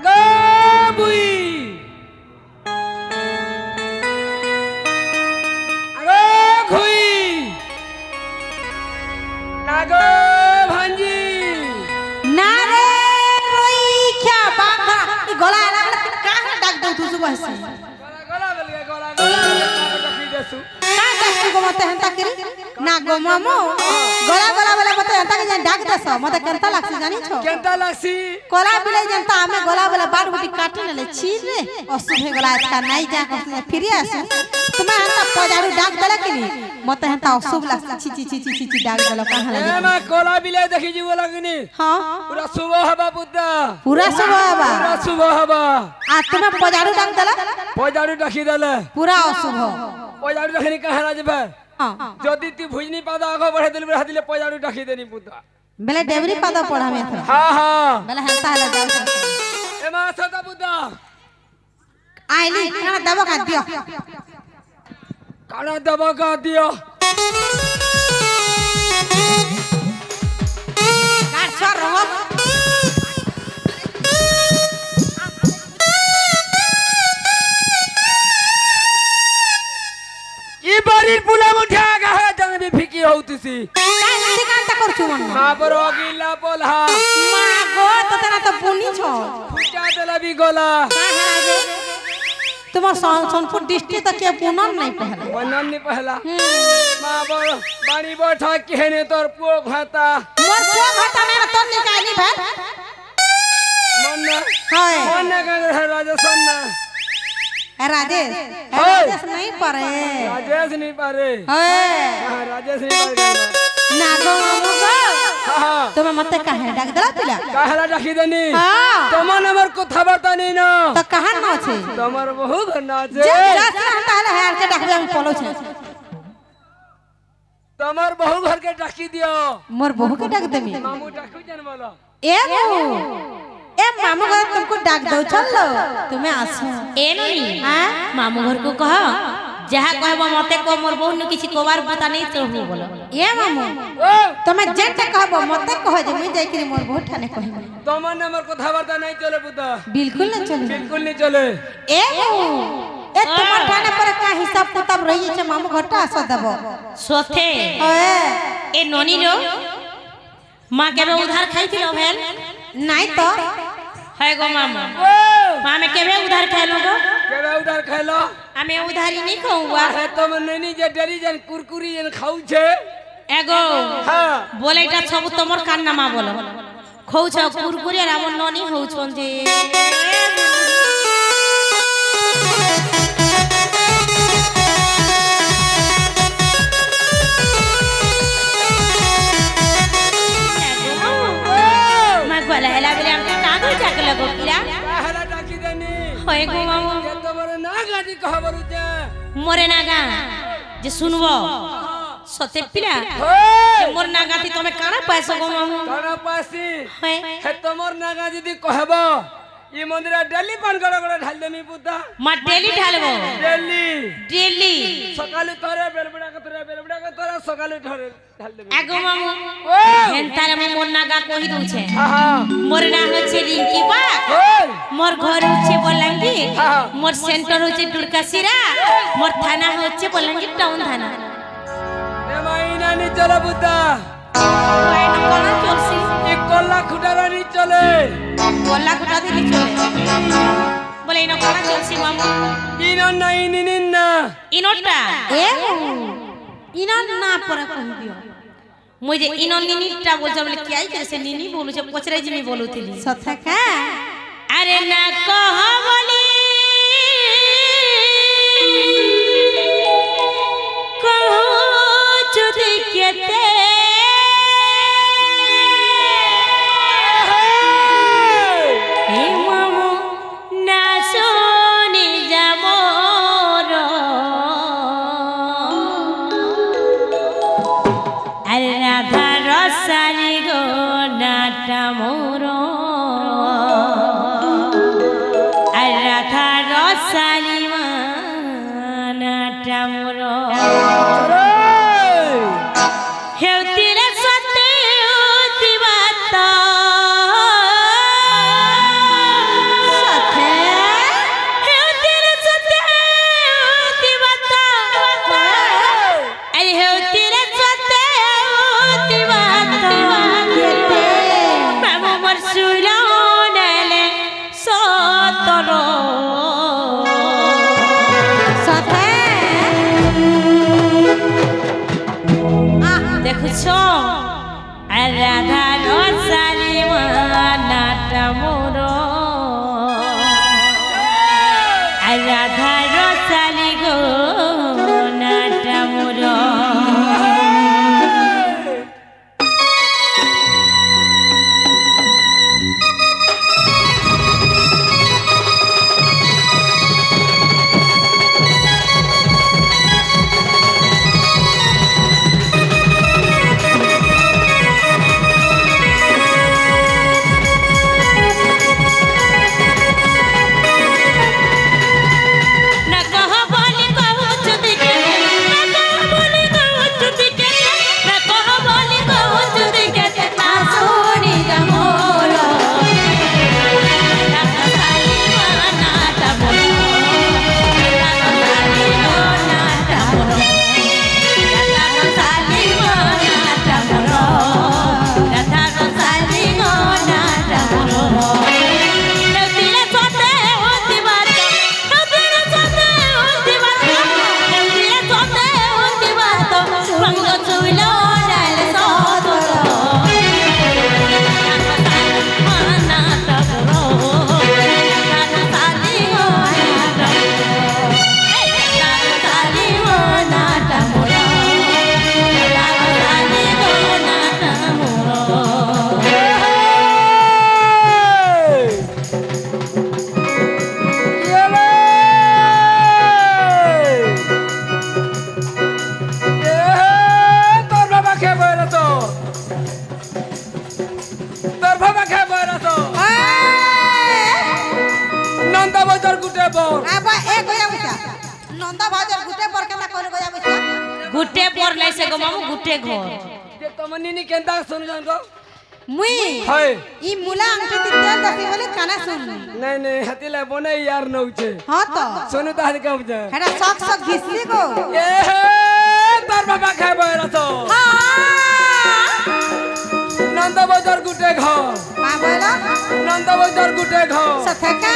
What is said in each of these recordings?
আগো বুই আগো খুই নাগো ভাঞ্জি না রে রইখা বাঘা ই গলা এলা বলে কাহা ডাক দউ তুই বসে গলা গলা বলিয়ে গলা গলা ডাকি দেসু কা ডাকছি গো মতে হেনতা করি না গো মামু গলা গলা বলে মতে হেনতা কে ডাক দেছ মতে কেনতা লাগছি জানিছ কেনতা লাগছি কলা বিলে যেনতা আমি গলা বলে বাড় বুটি কাটি নেলে ছি রে অসুখ হয়ে গলা আজকা নাই যা করতে ফিরে আসু তুমি হেনতা পজারু ডাক দেলা কিনি মতে হেনতা অসুখ লাগছি ছি ছি ছি ছি ছি ডাক দেলা কাহা লাগে এ মা কলা বিলে দেখি জীব লাগিনি हां পুরা শুভ হবা বুদ্ধা पूरा शुभ हवा পুরা শুভ হবা आ तुम पजारू डाक देला পজারু ডাকি দেলে पूरा अशुभ পজারু ডাকি কাহারা যাবে हां যদি তুই ভুজনি পাদা আগ বঢ়ে দিলি বঢ়া দিলে পজারু ডাকি দেনি বুদ্ধা बेले डेवरी पादा पढ़ा में था হ্যাঁ হ্যাঁ बेले हंता हला जाओ এ মা সদা বুদ্ধা आईली खाना दबा का दियो কানা দবা কা দিও काट छोड़ रहो ই বাড়ির পুলা মুঠা গাহে জঙ্গি ফিকি হউতিছি काई नदी कांता करछु मन মা বড় গিলা পোলহা मा गो तो तना तो पुनी छो ফুটা দেলা বি গলা तुम सोनपुर डिस्ट्रिक्ट तक के पुनन नहीं पहले বনন নি পহলা মা বড় বাড়ি বঠা কেনে তোর পুও ভাতা मोर को घटा में तो निकाली भाई মন না हाय মন না কা রাজা সন্না राजेश हाय। राजेश नहीं परे রাজেশ নি পারে हाय হ্যাঁ রাজেশ নি পারে ना गो मामू गो হ্যাঁ तुम्हें मत कहे डाक दला पिला কাহলা ডাকি দেনি हां তোমার আমার কথা বার্তা নেই না तो कहां न छे তোমার বহু ঘর না আছে जे जास रहता है हार के डाक हम पलो छे তোমার বহু ঘরকে ডাকি দিও मोर बहू के डाक देमी মামু ডাকু জান বলো ए मामू घर तुमको डाक दो चलो तुम्हें आसो ए ननी हां मामू घर को कह जहा कहबो मते को मोर बहु न किछि कोवार पता नहीं चहु बोलो ए मामू ও तुम्हें जेते कहबो मते कह जे मुई जाई के मोर बहू ठाने कहबो তোমার আমার কথা বার্তা নাই চলে বুদা बिल्कुल न चले बिल्कुल नहीं चले ए ए तुम्हार ठाने पर का हिसाब किताब रही छे मामू घरटा आसो देबो सोथे ओए ए ननी रो मां केबे उधार खाइथिलो भेल नहीं तो है गो मामा ओ मां में केबे उधार खाइलो गो केबे उधार खाइलो हमें उधारी नहीं खाऊंगा है तुम नैनी जे डरी जन कुरकुरी जन खाऊ छे एगो हां बोलेटा सब तमर कान नामा बोलो खौछ कुरकुरी আর আমন ননি হউছন যে মা গলা হেলা বলে আমি কাগজ জাগ লাগো কিরা काहला डाकी देनी হয় গো মামু जे तमर ना गाडी कहबरु जे মরে না গা যে শুনবো সতে পিলা होय মোর না গাতি তুমি কানা পাইছো গো মামু काना पासी হয় हे तमर ना गा जदी कहबो ई मंदिर डेली पान गड़ा गड़ा ढाल देमी बुद्धा মা ডেলি ঢালবো डेली ডেলি सकाले तोरे बेलबड़ा के तोरे सकाले ढरे ढाल देमी আগো মামু ओ হেনতারে মে মোর না গা কহি দউছে हां মোর না হচ্ছে রিঙ্কি বা होय মোর ঘর হচ্ছে বলাঙ্গীর হ্যাঁ। মোর সেন্টার হচ্ছে দুর্গাশিরা মোর থানা হচ্ছে বলাঙ্গীর টাউন থানা ए माइना नी चलो बुद्धा ওই না কোনা চলছি ई कोल्ला खुटारा नी चले বলা কোটা দিলি চলে বলে ইনো কোনা চলছি মামু इनो नहीं निन्ना ইনোটা ए इना ना पर कह दियो মুই যে ইনো নিনিটা বলছ বলে কি আই করে সে নিনি বলুছে পচরাই জিমি বলুতিলি सथा का আরে না কহ বলি কহ যদি কেতে হে মামু না শুনি যাব আরে রাধা রসানি গো নাটা মোর আর রাধা রসানি নাটা মোর হেউতিরে সতে উতিবাত गुटे पर नहीं से गो मामू गुटे घर जे तमनी नी केंता सुन जान को मुई हाय ई मुला अंगठी ती तेल दसी बोले काना सुन नहीं हतिले बने यार नउचे हां तो सुनु तार कब जा हेडा सक सक घिसली गो ए तार बाबा खाय बरा तो हां नंद बाजार गुटे घर का बोला नंद बाजार गुटे घर सथे का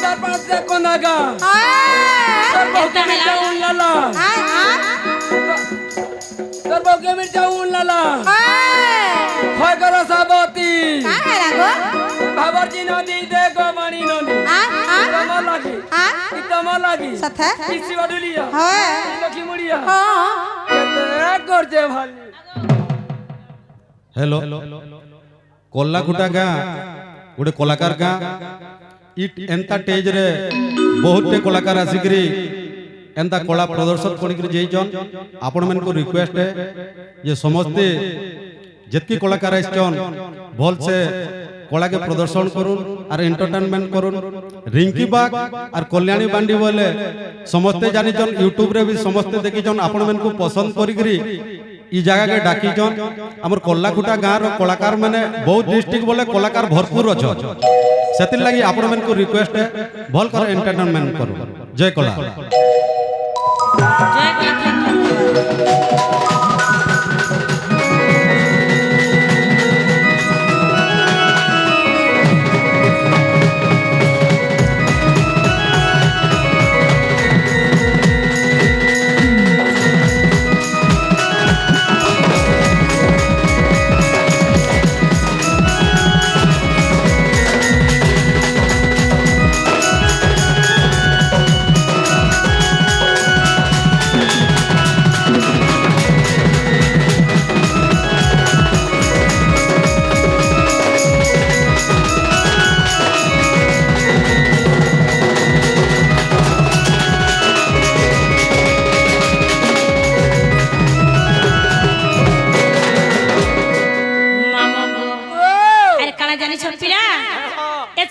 तार पास से कोना का तार बहुके मिर्चा उन लाला तार बहुके मिर्चा उन लाला होय करो साबती का है गो भाबरजी नदी देखो मणि नदी तमा लागी तमा लागी सथे इसी वडुलिया हां लखी मुड़िया हां केते करजे भाली हेलो कोल्लाकुटा गाँ गोटे कलाकार गाँ एंता टेज रे बहुत कलाकार आसिकी एंता कला प्रदर्शन कर आपण मन को रिक्वेस्ट है ये समस्ते जितकी कलाकार आइछन भल से कला के प्रदर्शन करूँ और एंटरटेनमेंट करूँ रिंकी बाग और कल्याणी बांडी बोले समस्ते जानी यूट्यूब रे भी समस्ते देखी आपण मन को पसंद करी ई जगह के डाकी जन हमर कोल्लाकुटा गाँव कलाकार माने बहुत डिस्ट्रिक्ट बोले कलाकार भरपूर अच्छा सेतिर लगी आपण मन को रिक्वेस्ट है भल कर एंटरटेनमेंट करू जय कला जय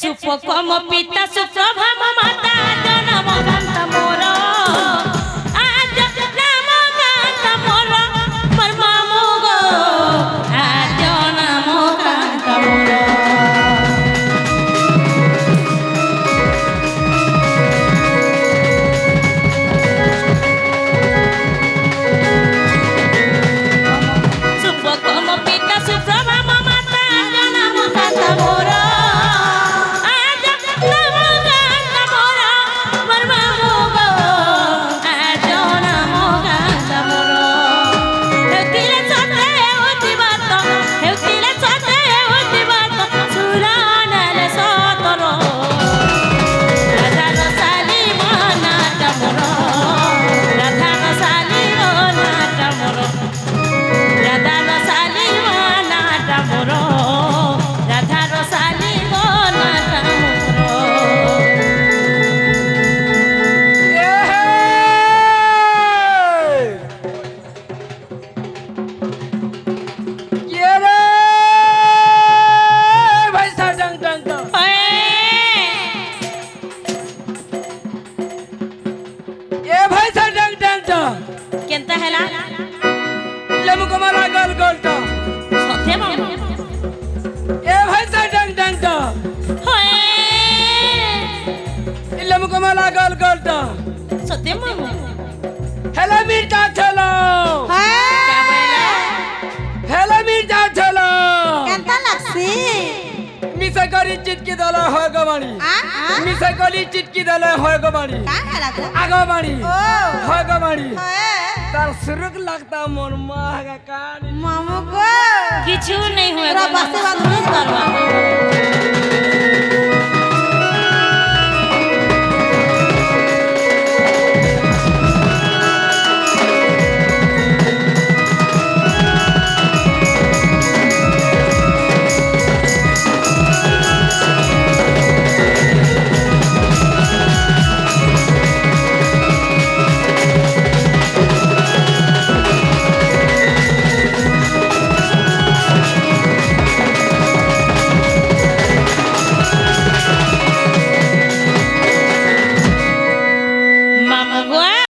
सुपकम पिता सुप्रभाम माता जनम कांत मोर आज नाम कांत मोर परमामो गो आज नाम कांत मोर सुपकम पिता सुप्रभाम माता जनम कांत मोर हेलो मिर्चा चलो क्या बोला हेलो मिर्चा चलो केंता लागसी मिसे करी चिटकी दला होय गवाणी मिसे करी चिटकी दला होय गवाणी का है लागो आगो बाणी ओ होय गवाणी है तार सुरुक लगता मन मागा कानी मामू को किछु नहीं होएगा पूरा बसे बात नहीं करवा